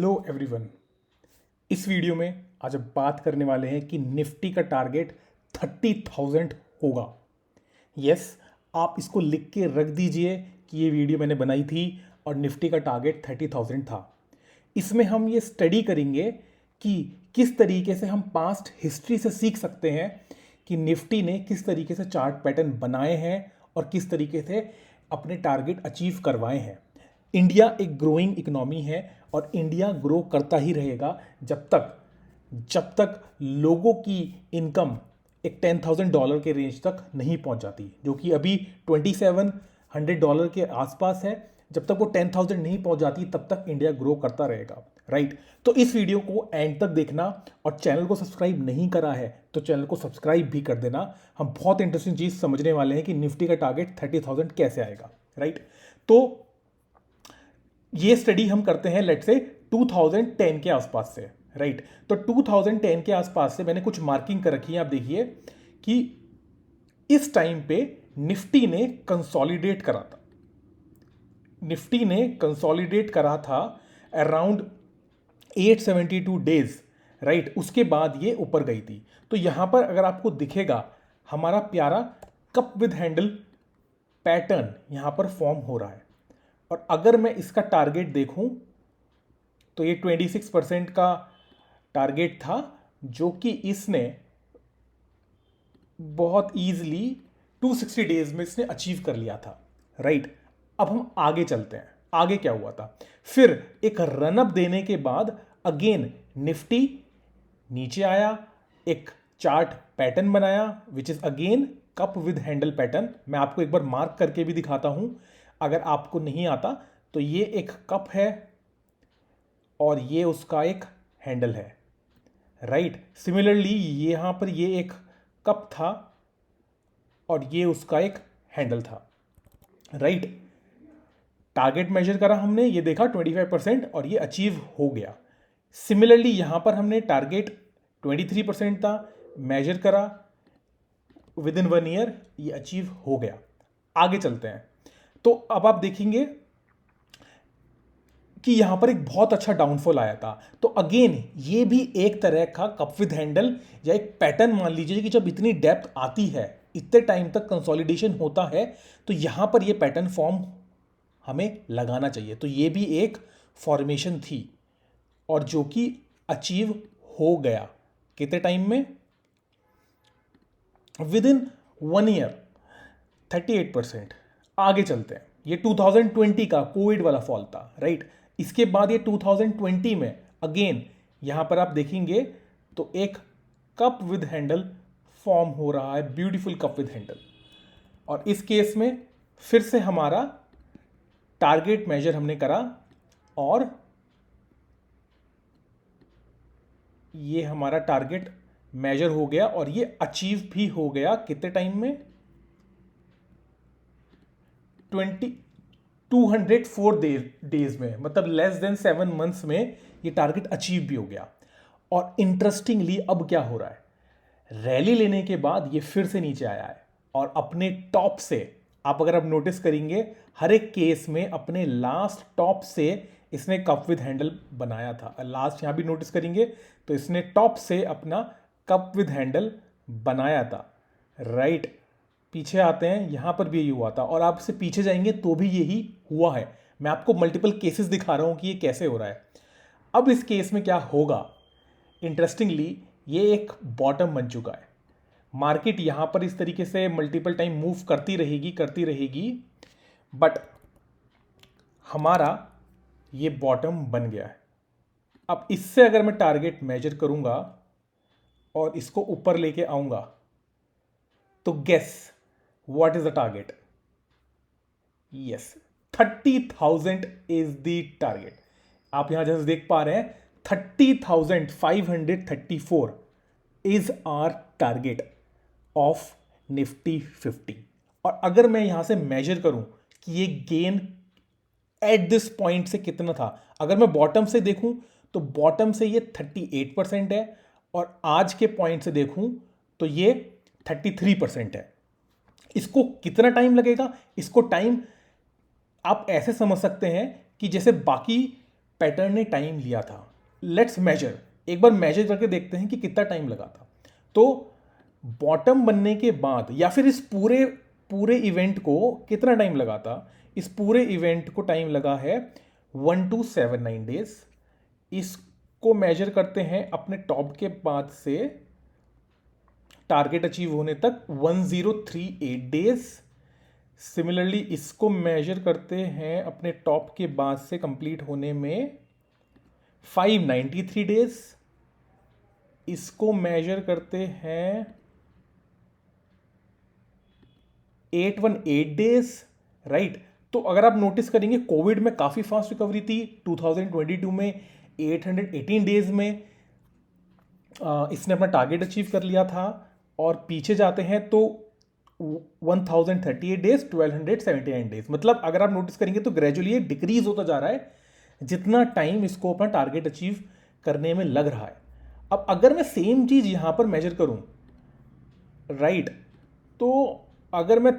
Hello everyone. इस video में आज हम बात करने वाले हैं कि निफ्टी का टारगेट 30,000 होगा। यस, आप इसको लिख के रख दीजिए कि ये वीडियो मैंने बनाई थी और निफ्टी का टारगेट 30,000 था। इसमें हम ये स्टडी करेंगे कि किस तरीके से हम पास्ट हिस्ट्री से सीख सकते हैं कि निफ्टी ने किस तरीके से चार्ट पैटर्न बनाए हैं और किस तरीके से अपने टारगेट अचीव करवाए हैं। इंडिया एक ग्रोइंग इकोनॉमी है और इंडिया ग्रो करता ही रहेगा जब तक लोगों की इनकम एक $10,000 के रेंज तक नहीं पहुंच जाती, जो कि अभी $2,700 के आसपास है। जब तक वो 10,000 नहीं पहुंच जाती तब तक इंडिया ग्रो करता रहेगा, राइट। तो इस वीडियो को एंड तक देखना और चैनल को सब्सक्राइब नहीं करा है तो चैनल को सब्सक्राइब भी कर देना। हम बहुत इंटरेस्टिंग चीज़ समझने वाले हैं कि निफ्टी का टारगेट 30,000 कैसे आएगा, राइट। तो ये स्टडी हम करते हैं लेट से 2010 के आसपास से, राइट। तो 2010 के आसपास से मैंने कुछ मार्किंग कर रखी है। आप देखिए कि इस टाइम पे निफ्टी ने कंसोलिडेट करा था। निफ्टी ने कंसोलिडेट करा था अराउंड 872 डेज, राइट। उसके बाद ये ऊपर गई थी। तो यहां पर अगर आपको दिखेगा हमारा प्यारा कप विद हैंडल पैटर्न यहां पर फॉर्म हो रहा है। और अगर मैं इसका टारगेट देखूं तो ये 26% का टारगेट था, जो कि इसने बहुत ईजिली 260 डेज में इसने अचीव कर लिया था, राइट। अब हम आगे चलते हैं, आगे क्या हुआ था। फिर एक रनअप देने के बाद अगेन निफ्टी नीचे आया, एक चार्ट पैटर्न बनाया which is again cup with handle pattern. मैं आपको एक बार मार्क करके भी दिखाता हूं अगर आपको नहीं आता। तो ये एक कप है और ये उसका एक हैंडल है, राइट। सिमिलरली यहां पर ये एक कप था और ये उसका एक हैंडल था, राइट। टारगेट मेजर करा हमने, ये देखा 25% और ये अचीव हो गया। सिमिलरली यहां पर हमने टारगेट 23% था, मेजर करा विद इन 1 ईयर, ये अचीव हो गया। आगे चलते हैं। तो अब आप देखेंगे कि यहां पर एक बहुत अच्छा डाउनफॉल आया था। तो अगेन ये भी एक तरह का कप विद हैंडल या एक पैटर्न मान लीजिए कि जब इतनी डेप्थ आती है, इतने टाइम तक कंसोलिडेशन होता है, तो यहां पर ये पैटर्न फॉर्म हमें लगाना चाहिए। तो ये भी एक फॉर्मेशन थी और जो कि अचीव हो गया कितने टाइम में, विद इन 1 ईयर 38%। आगे चलते हैं। ये 2020 का कोविड वाला फॉल था, राइट। इसके बाद ये 2020 में अगेन यहां पर आप देखेंगे तो एक कप विद हैंडल फॉर्म हो रहा है, ब्यूटीफुल कप विद हैंडल। और इस केस में फिर से हमारा टारगेट मेजर हमने करा और ये हमारा टारगेट मेजर हो गया और ये अचीव भी हो गया कितने टाइम में, 204 डेज में, मतलब लेस देन 7 मंथ्स में ये टारगेट अचीव भी हो गया। और इंटरेस्टिंगली अब क्या हो रहा है, रैली लेने के बाद ये फिर से नीचे आया है और अपने टॉप से, आप अगर आप नोटिस करेंगे हर एक केस में अपने लास्ट टॉप से इसने कप विद हैंडल बनाया था। लास्ट यहां भी नोटिस करेंगे तो इसने टॉप से अपना कप विद हैंडल बनाया था, राइट। पीछे आते हैं, यहां पर भी यही हुआ था और आप इससे पीछे जाएंगे तो भी यही हुआ है। मैं आपको मल्टीपल केसेस दिखा रहा हूं कि ये कैसे हो रहा है। अब इस केस में क्या होगा, इंटरेस्टिंगली ये एक बॉटम बन चुका है। मार्केट यहां पर इस तरीके से मल्टीपल टाइम मूव करती रहेगी, बट हमारा ये बॉटम बन गया है। अब इससे अगर मैं टारगेट मेजर करूंगा और इसको ऊपर लेके आऊंगा तो guess what is the target. Yes, 30,000 is the target. आप यहां जैसे देख पा रहे हैं 30,534 is our target of Nifty 50। और अगर मैं यहां से मेजर करूं कि ये गेन एट दिस पॉइंट से कितना था, अगर मैं बॉटम से देखूं तो बॉटम से ये 38% है और आज के पॉइंट से देखूं तो ये 33% है। इसको कितना टाइम लगेगा, इसको टाइम आप ऐसे समझ सकते हैं कि जैसे बाकी पैटर्न ने टाइम लिया था। लेट्स मेजर, एक बार मेजर करके देखते हैं कि कितना टाइम लगा था। तो बॉटम बनने के बाद या फिर इस पूरे पूरे इवेंट को कितना टाइम लगा था? इस पूरे इवेंट को टाइम लगा है 1279 डेज। इसको मेजर करते हैं अपने टॉप के बाद से टारगेट अचीव होने तक 1038 डेज। सिमिलरली इसको मेजर करते हैं अपने टॉप के बाद से कंप्लीट होने में 593 डेज। इसको मेजर करते हैं 818 डेज, राइट। तो अगर आप नोटिस करेंगे कोविड में काफी फास्ट रिकवरी थी। 2022 में 818 डेज में इसने अपना टारगेट अचीव कर लिया था। और पीछे जाते हैं तो 1038 डेज, 1279 डेज। मतलब अगर आप नोटिस करेंगे तो ग्रेजुअली ये डिक्रीज होता जा रहा है जितना टाइम इसको अपना टारगेट अचीव करने में लग रहा है। अब अगर मैं सेम चीज यहां पर मेजर करूं, राइट, तो अगर मैं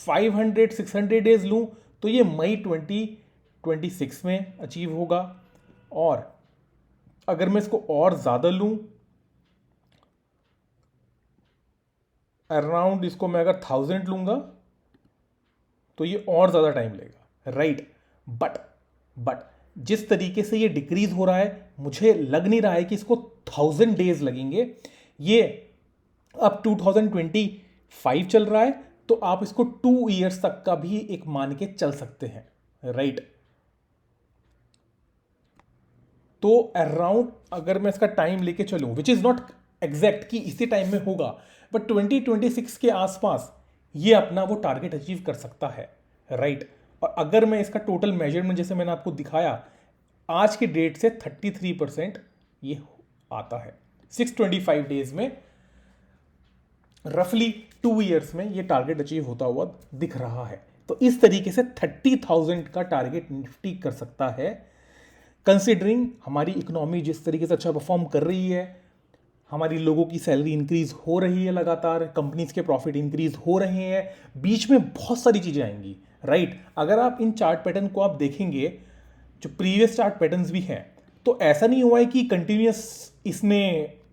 500-600 डेज लूं तो ये मई 2026 में अचीव होगा। और अगर मैं इसको और ज्यादा लूं, अराउंड इसको मैं अगर 1000 लूंगा तो ये और ज्यादा टाइम लेगा, राइट। बट जिस तरीके से ये डिक्रीज हो रहा है, मुझे लग नहीं रहा है कि इसको 1000 डेज लगेंगे। ये अब 2025 चल रहा है, तो आप इसको 2 ईयर्स तक का भी एक मान के चल सकते हैं, राइट। तो अराउंड अगर मैं इसका टाइम लेके चलूं, विच इज नॉट एग्जैक्ट कि इसी टाइम में होगा, बट 2026 के आसपास ये अपना वो टारगेट अचीव कर सकता है, राइट। और अगर मैं इसका टोटल मेजरमेंट जैसे मैंने आपको दिखाया, आज के डेट से 33% ये आता है। 625 डेज में रफली 2 ईयर्स में ये टारगेट अचीव होता हुआ दिख रहा है। तो इस तरीके से 30,000 का टारगेट निफ्टी कर सकता है, कंसिडरिंग हमारी इकोनॉमी जिस तरीके से अच्छा परफॉर्म कर रही है, हमारी लोगों की सैलरी इंक्रीज हो रही है, लगातार कंपनीज के प्रॉफिट इंक्रीज हो रहे हैं, बीच में बहुत सारी चीजें आएंगी, राइट। अगर आप इन चार्ट पैटर्न को आप देखेंगे, जो प्रीवियस चार्ट पैटर्न्स भी हैं, तो ऐसा नहीं हुआ है कि कंटिन्यूस इसने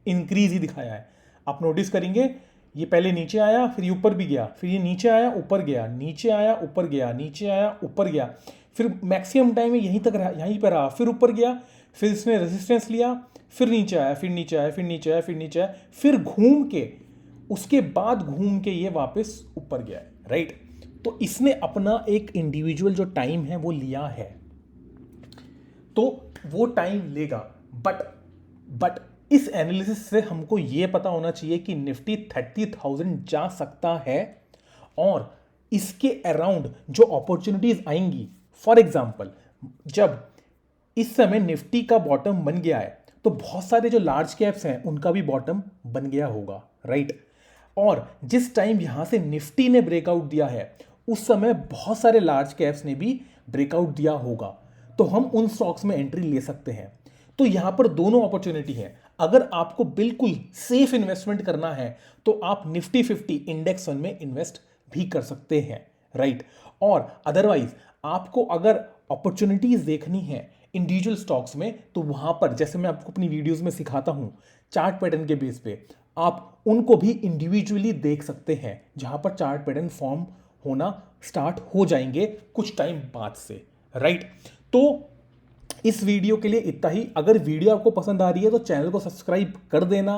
इंक्रीज ही दिखाया है। आप नोटिस करेंगे ये पहले नीचे आया, फिर ये ऊपर भी गया, फिर ये नीचे आया, ऊपर गया, नीचे आया, ऊपर गया, नीचे आया, ऊपर गया, फिर मैक्सिमम टाइम यहीं तक रहा, यहीं पर रहा, फिर ऊपर गया, फिर इसने रेजिस्टेंस लिया, फिर नीचे आया, फिर नीचे आया, फिर नीचे आया, फिर नीचे आया, फिर घूम के, उसके बाद घूम के ये वापस ऊपर गया है, राइट। तो इसने अपना एक इंडिविजुअल जो टाइम है वो लिया है, तो वो टाइम लेगा। बट इस एनालिसिस से हमको ये पता होना चाहिए कि निफ्टी 30,000 जा सकता है, और इसके अराउंड जो अपॉर्चुनिटीज आएंगी, फॉर एग्जांपल जब इस समय निफ्टी का बॉटम बन गया है, तो बहुत सारे जो लार्ज कैप्स हैं उनका भी बॉटम बन गया होगा, राइट। और जिस टाइम यहां से निफ्टी ने ब्रेकआउट दिया है, उस समय बहुत सारे लार्ज कैप्स ने भी ब्रेकआउट दिया होगा, तो हम उन स्टॉक्स में एंट्री ले सकते हैं। तो यहां पर दोनों अपॉर्चुनिटी है। अगर आपको बिल्कुल सेफ इन्वेस्टमेंट करना है तो आप निफ्टी 50 इंडेक्स फंड में इन्वेस्ट भी कर सकते हैं, राइट। और अदरवाइज आपको अगर अपॉर्चुनिटीज देखनी है इंडिविजुअल स्टॉक्स में, तो वहां पर जैसे मैं आपको अपनी वीडियोस में सिखाता हूं चार्ट पैटर्न के बेस पे, आप उनको भी इंडिविजुअली देख सकते हैं, जहां पर चार्ट पैटर्न फॉर्म होना स्टार्ट हो जाएंगे कुछ टाइम बाद से, राइट। तो इस वीडियो के लिए इतना ही। अगर वीडियो आपको पसंद आ रही है तो चैनल को सब्सक्राइब कर देना।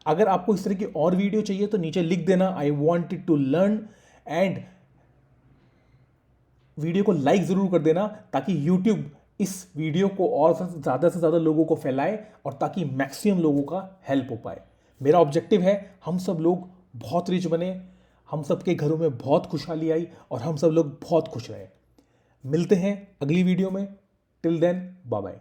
अगर आपको इस तरह की और वीडियो चाहिए तो नीचे लिख देना I wanted to learn, and video को लाइक जरूर कर देना ताकि YouTube इस वीडियो को और से ज़्यादा लोगों को फैलाए और ताकि मैक्सिमम लोगों का हेल्प हो पाए। मेरा ऑब्जेक्टिव है हम सब लोग बहुत रिच बने, हम सबके घरों में बहुत खुशहाली आई और हम सब लोग बहुत खुश रहे। मिलते हैं अगली वीडियो में। Till then bye bye.